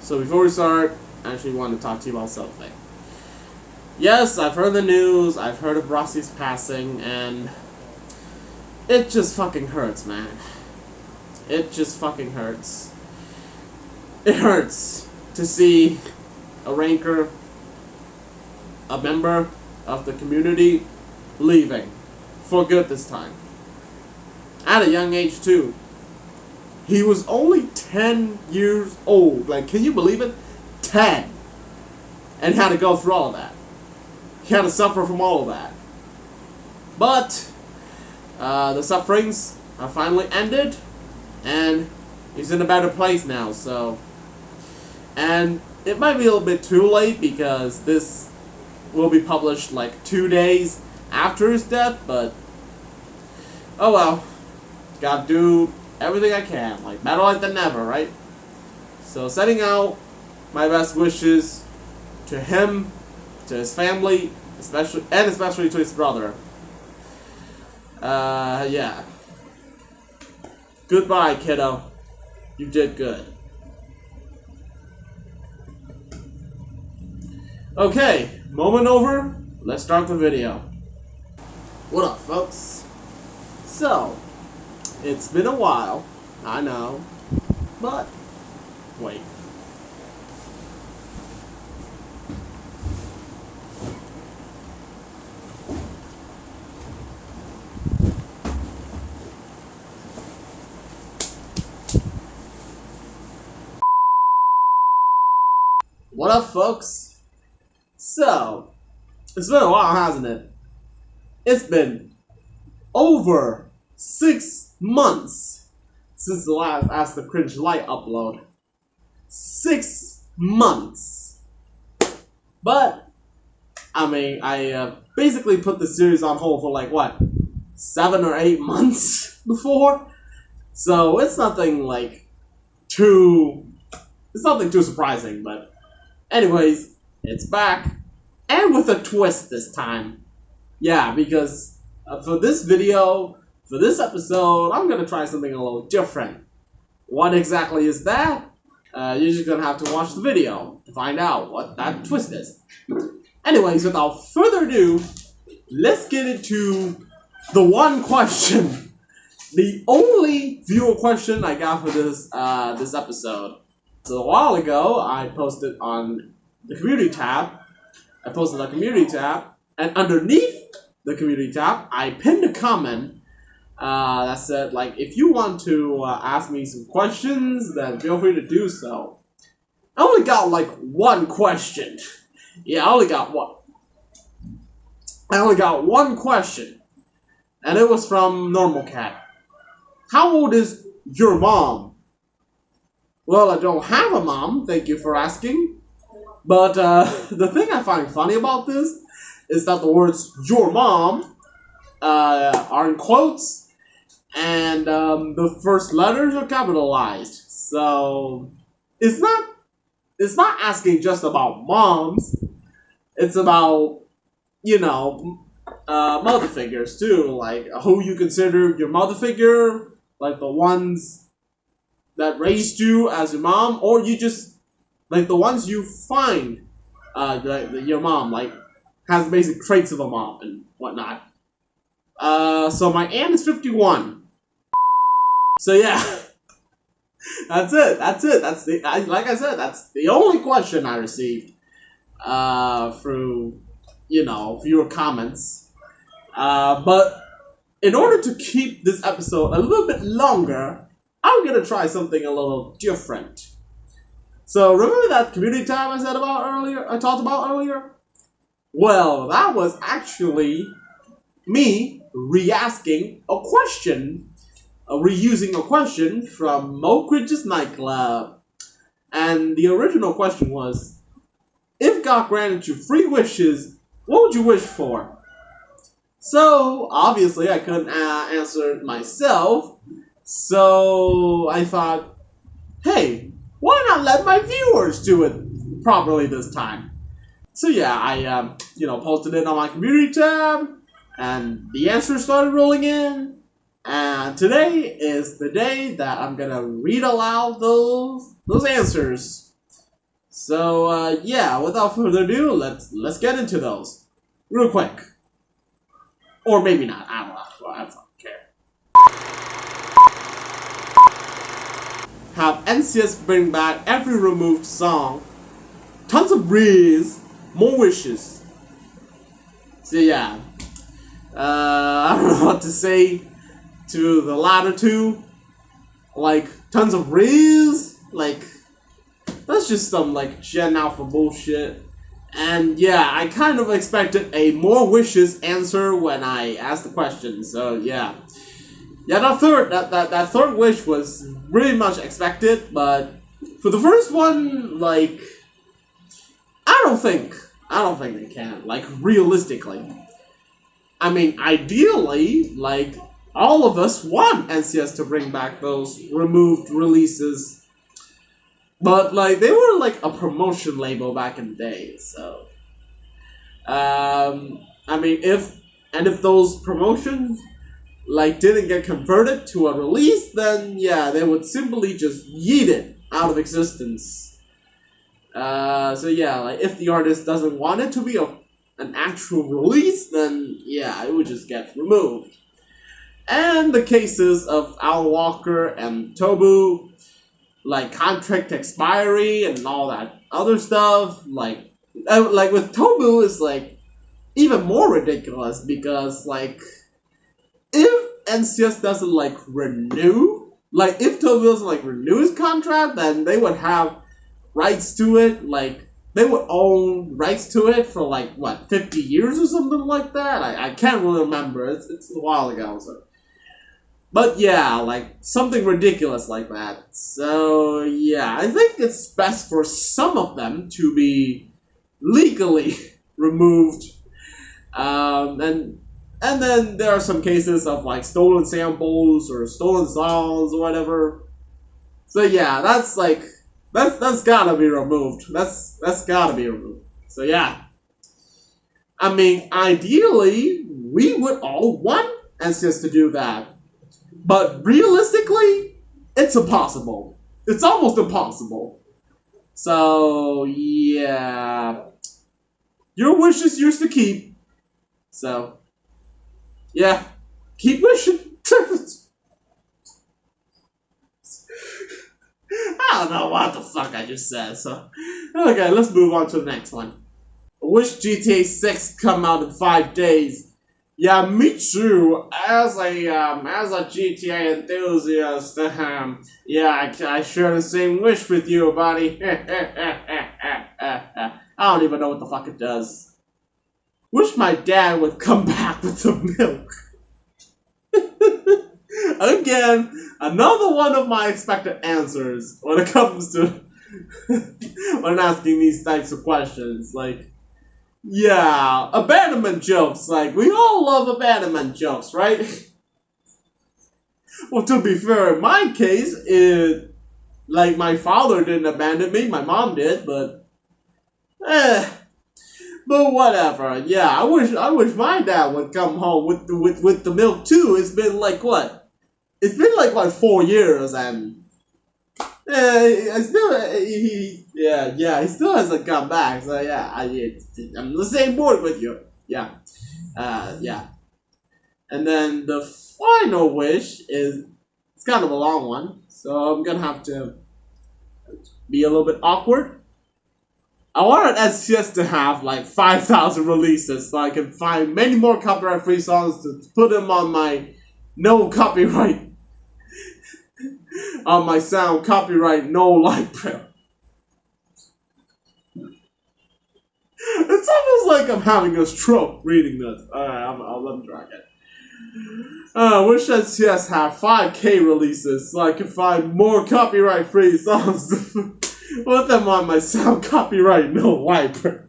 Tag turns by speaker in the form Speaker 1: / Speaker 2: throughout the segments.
Speaker 1: So before we start, I actually want to talk to you about something. Yes, I've heard the news, I've heard of Rossi's passing, and it just fucking hurts, man. It just fucking hurts. It hurts to see a ranker, a member of the community, leaving. For good this time. At a young age, too. He was only 10 years old. Like, can you believe it? 10. And had to go through all of that. He had to suffer from all of that. But the sufferings are finally ended, and he's in a better place now. So, and it might be a little bit too late because this will be published like 2 days after his death. But oh well, gotta do everything I can, like better late than never, right? So sending out my best wishes to him, to his family, especially to his brother. Yeah. Goodbye, kiddo. You did good. Okay, moment over. Let's start the video. What up, folks? So, it's been a while, I know, but wait. What up, folks? So, it's been a while, hasn't it? It's been over 6 months since the last AskTheCringe LITE upload. 6 months. But, I mean, I basically put the series on hold for like, what, 7 or 8 months before? So, it's nothing like it's nothing too surprising, but anyways, it's back, and with a twist this time. Yeah, because for this video, for this episode, I'm gonna try something a little different. What exactly is that? You're just gonna have to watch the video to find out what that twist is. Anyways, without further ado, let's get into the one question. The only viewer question I got for this episode. So a while ago, I posted on the community tab. I posted a community tab, and underneath the community tab, I pinned a comment that said, like, if you want to ask me some questions, then feel free to do so. I only got like one question. Yeah, I only got one question, and it was from Normal Cat. How old is your mom? Well, I don't have a mom, thank you for asking. But the thing I find funny about this is that the words "your mom" are in quotes, and the first letters are capitalized. So it's not asking just about moms. It's about, you know, mother figures too, like who you consider your mother figure, like the ones that raised you as your mom, or you just like the ones you find your mom like has basic traits of a mom and whatnot. So my aunt is 51. So yeah, that's it. That's like I said, that's the only question I received through, you know, viewer comments. But in order to keep this episode a little bit longer, I'm gonna try something a little different. So remember that community tab I talked about earlier? Well, that was actually me re-asking a question, reusing a question from Mo'Cridge's Nightclub. And the original question was, if God granted you 3 wishes, what would you wish for? So, obviously I couldn't answer it myself, so I thought, hey, why not let my viewers do it properly this time? So yeah, I posted it on my community tab, and the answers started rolling in. And today is the day that I'm gonna read aloud those answers. So yeah, without further ado, let's get into those real quick, or maybe not. I don't know. I don't care. Have NCS bring back every removed song, tons of breeze, more wishes. So yeah, I don't know what to say to the latter two. Like tons of breeze, like that's just some like Gen Alpha bullshit. And yeah, I kind of expected a more wishes answer when I asked the question. So yeah. Yeah, that third wish was really much expected, but for the first one, like I don't think they can. Like realistically. I mean, ideally, like all of us want NCS to bring back those removed releases. But like they were like a promotion label back in the day, so I mean if those promotions like didn't get converted to a release, then yeah, they would simply just yeet it out of existence. So yeah, like if the artist doesn't want it to be an actual release, then yeah, it would just get removed. And the cases of Al Walker and Tobu, like contract expiry and all that other stuff, like with Tobu is like even more ridiculous because like if NCS doesn't like renew, like if Tobu doesn't like renew his contract, then they would have rights to it, like they would own rights to it for like what 50 years or something like that. I can't really remember. It's a while ago, so. But yeah, like something ridiculous like that. So yeah, I think it's best for some of them to be legally removed. And then there are some cases of like stolen samples or stolen songs or whatever. So yeah, that's like that's gotta be removed. That's gotta be removed. So yeah. I mean, ideally, we would all want NCS to do that. But realistically, it's impossible. It's almost impossible. So, yeah. Your wish is yours to keep. So, yeah. Keep wishing. I don't know what the fuck I just said. So, okay, let's move on to the next one. I wish GTA 6 come out in 5 days. Yeah, me too. As a GTA enthusiast, yeah, I share the same wish with you, buddy. I don't even know what the fuck it does. Wish my dad would come back with some milk. Again, another one of my expected answers when it comes to when asking these types of questions, like. Yeah, abandonment jokes. Like, we all love abandonment jokes, right? Well, to be fair, in my case, like, my father didn't abandon me, my mom did, but, but whatever. Yeah, I wish my dad would come home with the milk too. It's been like, what? It's been like, what, 4 years, and I still, he still hasn't come back. So yeah, I'm the same board with you. Yeah, yeah. And then the final wish is it's kind of a long one, so I'm gonna have to be a little bit awkward. I wanted SCS to have like 5,000 releases, so I can find many more copyright-free songs to put them on my no copyright. On my sound copyright no library. It's almost like I'm having a stroke reading this. Alright, I'll let me try again. I wish SCS had 5K releases so I can find more copyright free songs to put them on my sound copyright no library.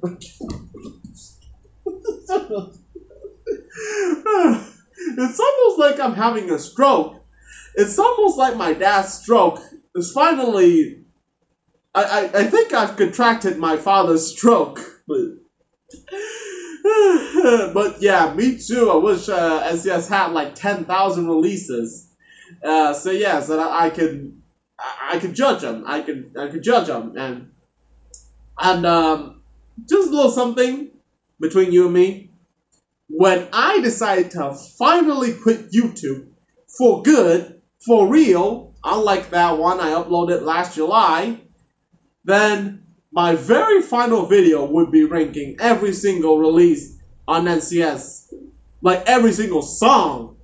Speaker 1: It's almost like I'm having a stroke. It's almost like my dad's stroke is finally. I think I've contracted my father's stroke. But yeah, me too. I wish SCS had like 10,000 releases. So yeah, so that I could judge them. I could judge them, and And just a little something between you and me. When I decided to finally quit YouTube for good, for real, unlike that one I uploaded last July, then my very final video would be ranking every single release on NCS. Like every single song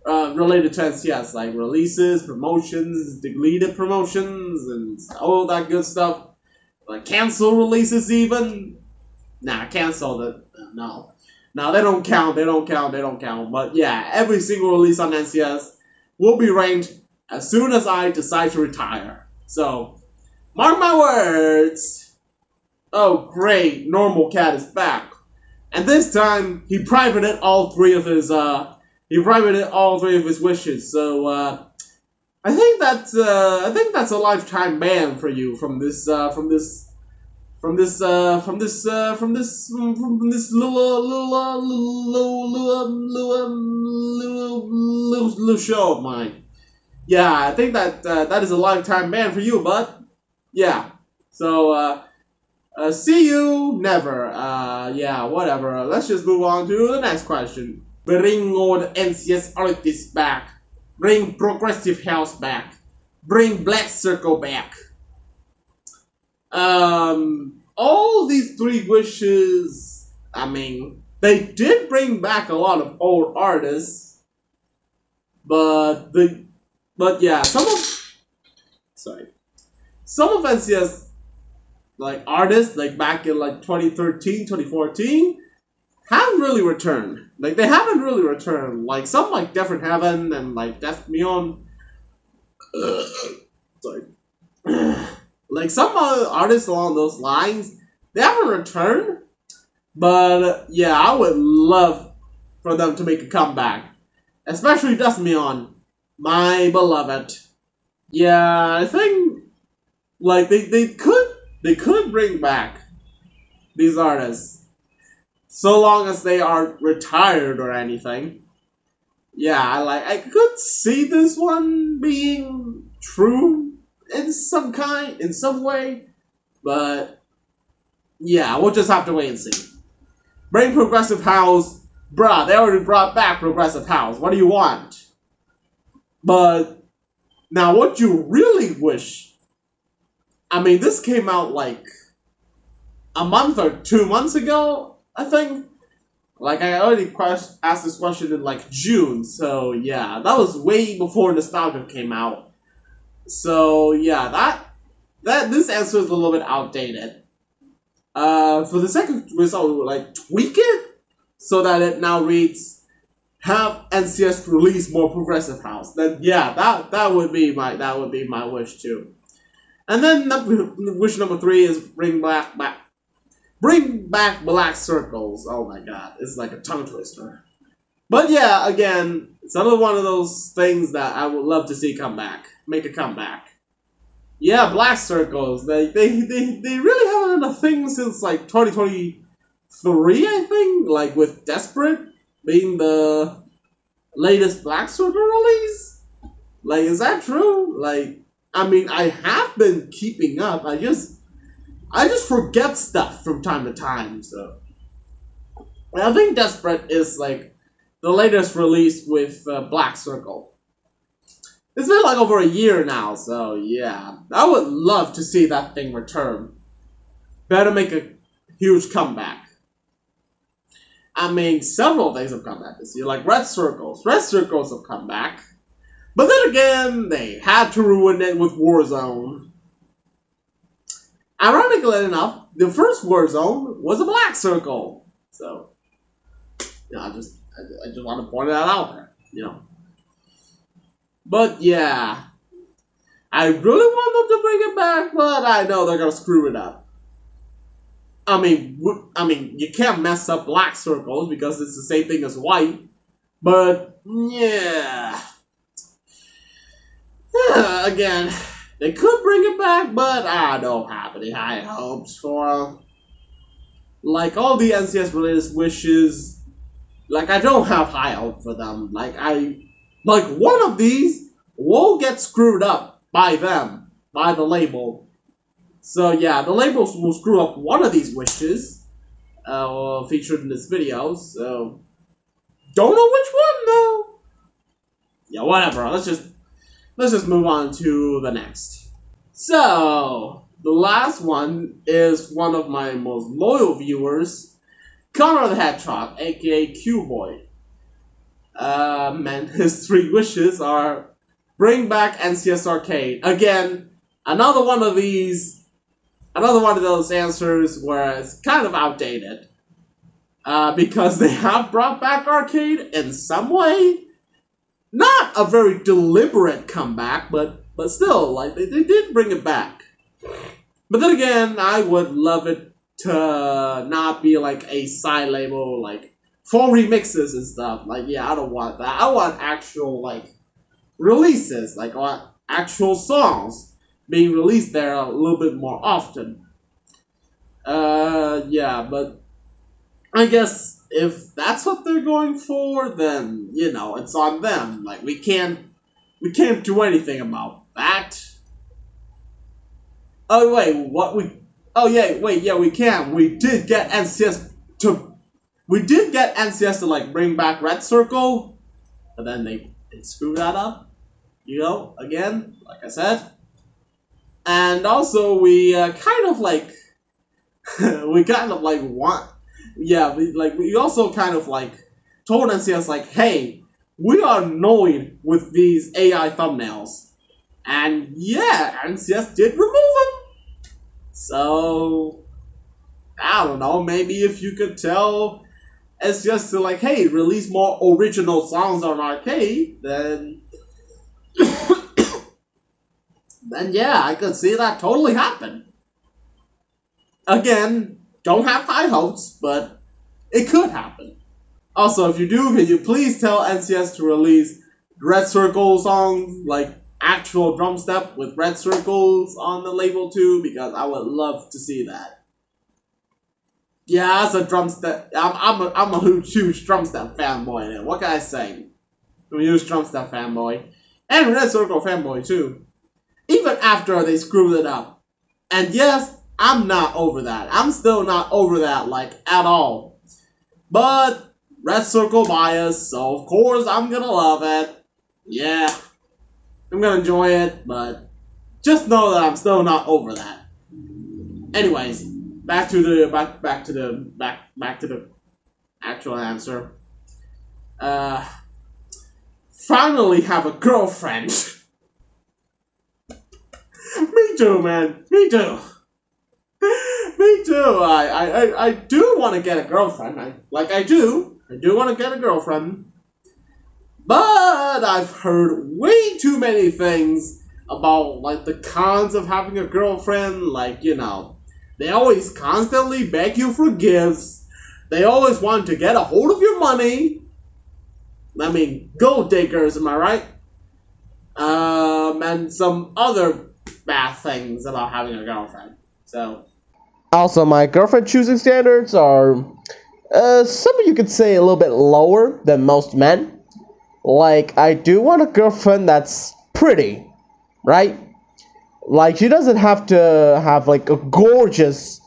Speaker 1: related to NCS, like releases, promotions, deleted promotions, and all that good stuff. Like cancel releases even. Nah, cancel the no. No, they don't count, they don't count, they don't count. But yeah, every single release on NCS will be ranked as soon as I decide to retire. So, mark my words. Oh great, Normal Cat is back. And this time, he privated all three of his wishes. So, I think that's a lifetime ban for you from this little show of mine. Yeah, I think that is a lifetime ban for you, bud. Yeah. So see you never. Yeah, whatever. Let's just move on to the next question. Bring old NCS artists back. Bring progressive house back. Bring Black Circle back. All these three wishes, I mean, they did bring back a lot of old artists, but yeah, some of NCS like artists like back in like 2013, 2014 haven't really returned. Like they haven't really returned. Like some like Death in Heaven and like Death Beyond. Sorry. Like some artists along those lines, they haven't returned. But yeah, I would love for them to make a comeback, especially Dust Beyond, my beloved. Yeah, I think like they could bring back these artists, so long as they aren't retired or anything. Yeah, I could see this one being true in some way, but yeah, we'll just have to wait and see. Bring Progressive House, bruh, they already brought back Progressive House, what do you want? But, now what you really wish, I mean, this came out like a month or 2 months ago, I think. Like, I already asked this question in like June, so yeah, that was way before Nostalgia came out. So yeah, this answer is a little bit outdated. For the second result, like tweak it so that it now reads have NCS release more progressive house. Then yeah, that would be my wish too. And then wish number 3 is bring back Black Circles. Oh my god, it's like a tongue twister. But yeah, again, it's another one of those things that I would love to see make a comeback. Yeah, Black Circles. They really haven't done a thing since like 2023, I think. Like with Desperate being the latest Black Circle release. Like, is that true? Like, I mean, I have been keeping up. I just forget stuff from time to time. So I think Desperate is like the latest release with Black Circle. It's been like over a year now, so yeah. I would love to see that thing return. Better make a huge comeback. I mean, several things have come back this year, like Red Circles. Red Circles have come back. But then again, they had to ruin it with Warzone. Ironically enough, the first Warzone was a Black Circle. So, you know, I just want to point that out there, you know. But yeah, I really want them to bring it back, but I know they're gonna screw it up. I mean, you can't mess up Black Circles because it's the same thing as white. But yeah, again, they could bring it back, but I don't have any high hopes for them. Like all the NCS related wishes, like I don't have high hope for them. Like one of these will get screwed up by them, by the label. So yeah, the labels will screw up one of these wishes featured in this video. So don't know which one though. Yeah, whatever. Let's just move on to the next. So the last one is one of my most loyal viewers, Connor the Hedgehog, aka Q-Boy. And his 3 wishes are: bring back NCS Arcade. Again, another one of those answers where it's kind of outdated. Because they have brought back arcade in some way. Not a very deliberate comeback, but still, like, they did bring it back. But then again, I would love it to not be like a side label, like, for remixes and stuff. Like, yeah, I don't want that. I want actual, like, releases. Like, I want actual songs being released there a little bit more often. Yeah, but I guess if that's what they're going for, then, you know, it's on them. Like, we can't do anything about that. Oh wait, we can. We did get NCS to like bring back Red Circle, but then they screwed that up. You know, again, like I said. And also we kind of like want. Yeah, we also kind of like told NCS like, hey, we are annoyed with these AI thumbnails. And yeah, NCS did remove them. So I don't know, maybe if you could tell NCS to like, hey, release more original songs on arcade, then then yeah, I could see that totally happen. Again, don't have high hopes, but it could happen. Also, if you do, can you please tell NCS to release Red Circle songs, like actual drum step with red circles on the label too, because I would love to see that. Yeah, as a drum step, I'm a huge drum step fanboy. Then what can I say? I'm a huge drum step fanboy, and Red Circle fanboy too. Even after they screwed it up, and yes, I'm not over that. I'm still not over that, like, at all. But Red Circle bias, so of course I'm gonna love it. Yeah, I'm gonna enjoy it, but just know that I'm still not over that. Anyways, back to the actual answer. Finally have a girlfriend. Me too, man. Me too. Me too. I do want to get a girlfriend. I do want to get a girlfriend. But I've heard way too many things about, like, the cons of having a girlfriend. Like, you know, they always constantly beg you for gifts. They always want to get a hold of your money. I mean, gold diggers, am I right? And some other bad things about having a girlfriend. So. Also, my girlfriend choosing standards are, some of you could say a little bit lower than most men. Like, I do want a girlfriend that's pretty, right? Like, she doesn't have to have, like, a gorgeous,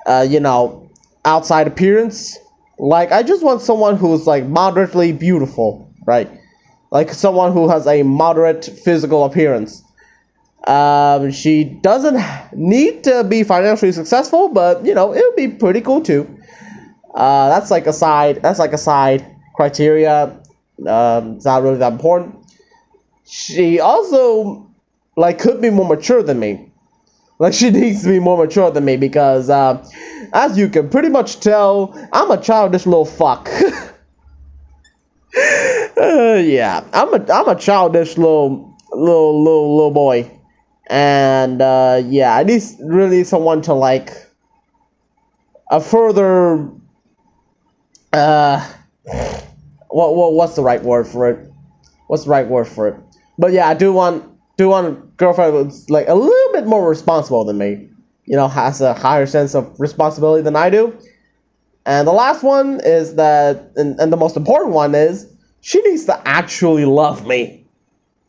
Speaker 1: outside appearance. Like, I just want someone who's, like, moderately beautiful, right? Like, someone who has a moderate physical appearance. She doesn't need to be financially successful, but, you know, it would be pretty cool, too. That's like a side criteria. It's not really that important. She also, like, could be more mature than me. Like, she needs to be more mature than me because, as you can pretty much tell, I'm a childish little fuck. Yeah, I'm a childish little boy, and yeah, I need really someone to like a further what's the right word for it? But yeah, I do want a girlfriend who's like a little bit more responsible than me. You know, has a higher sense of responsibility than I do. And the last one is that, and the most important one is, she needs to actually love me.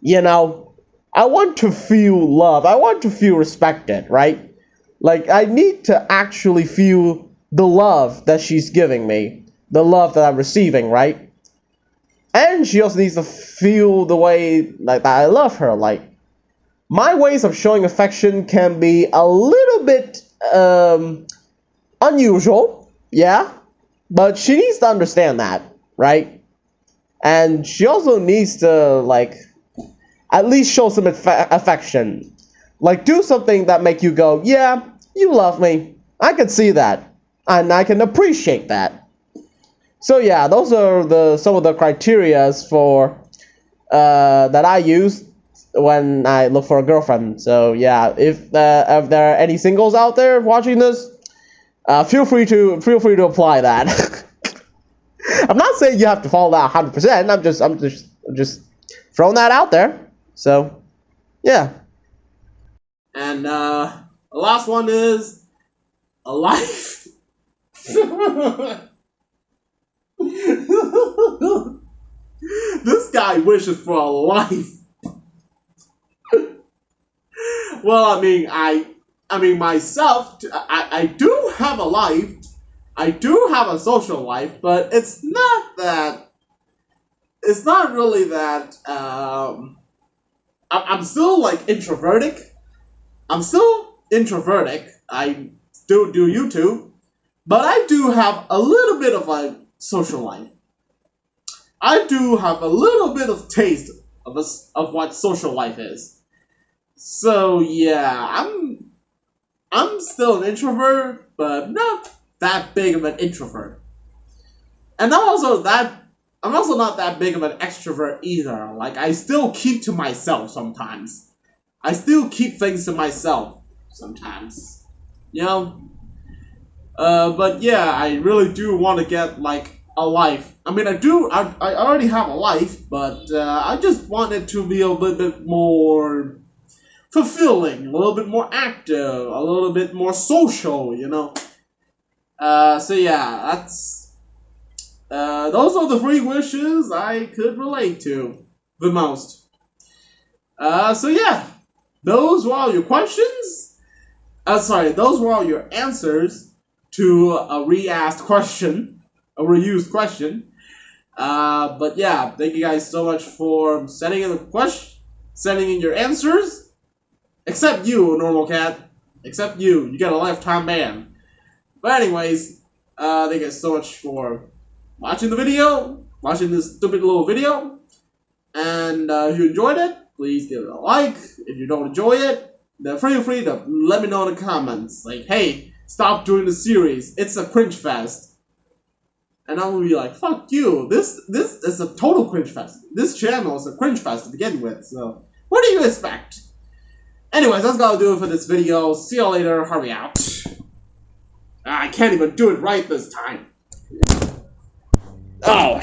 Speaker 1: You know, I want to feel love. I want to feel respected, right?
Speaker 2: Like, I need to actually feel the love that she's giving me, the love that I'm receiving, right? And she also needs to feel the way like that I love her. Like, my ways of showing affection can be a little bit unusual, yeah, but she needs to understand that, right? And she also needs to like at least show some affection. Like, do something that make you go, yeah, you love me. I can see that, and I can appreciate that. So yeah, those are some of the criterias for that I use when I look for a girlfriend. So yeah, if there are any singles out there watching this, feel free to apply that. I'm not saying you have to follow that 100%. I'm just throwing that out there. So yeah.
Speaker 1: And the last one is a life. This guy wishes for a life. Well, I mean myself. I do have a life. I do have a social life, but it's not that. It's not really that. I'm still like introvertic. I'm still introvertic. I still do YouTube, but I do have a little bit of a social life. I do have a little bit of taste of what social life is. So yeah, I'm still an introvert, but not that big of an introvert. And I'm also not that big of an extrovert either. Like, I still keep to myself sometimes. I still keep things to myself sometimes. You know? But yeah, I really do want to get, like, a life. I mean, I already have a life, but I just want it to be a little bit more fulfilling, a little bit more active, a little bit more social, you know? So yeah, those are the 3 wishes I could relate to the most. So yeah, those were all your questions. Those were all your answers to a re-asked question, a reused question. But yeah, thank you guys so much for sending in your answers. Except you, Normal Cat. Except you. You got a lifetime ban. But anyways, thank you guys so much for watching the video, watching this stupid little video. And if you enjoyed it, please give it a like. If you don't enjoy it, then feel free to let me know in the comments. Like, hey, stop doing the series. It's a cringe fest. And I'm gonna be like, fuck you. This is a total cringe fest. This channel is a cringe fest to begin with. So what do you expect? Anyways, that's gonna do it for this video. See you later. Hurry out. I can't even do it right this time. Oh,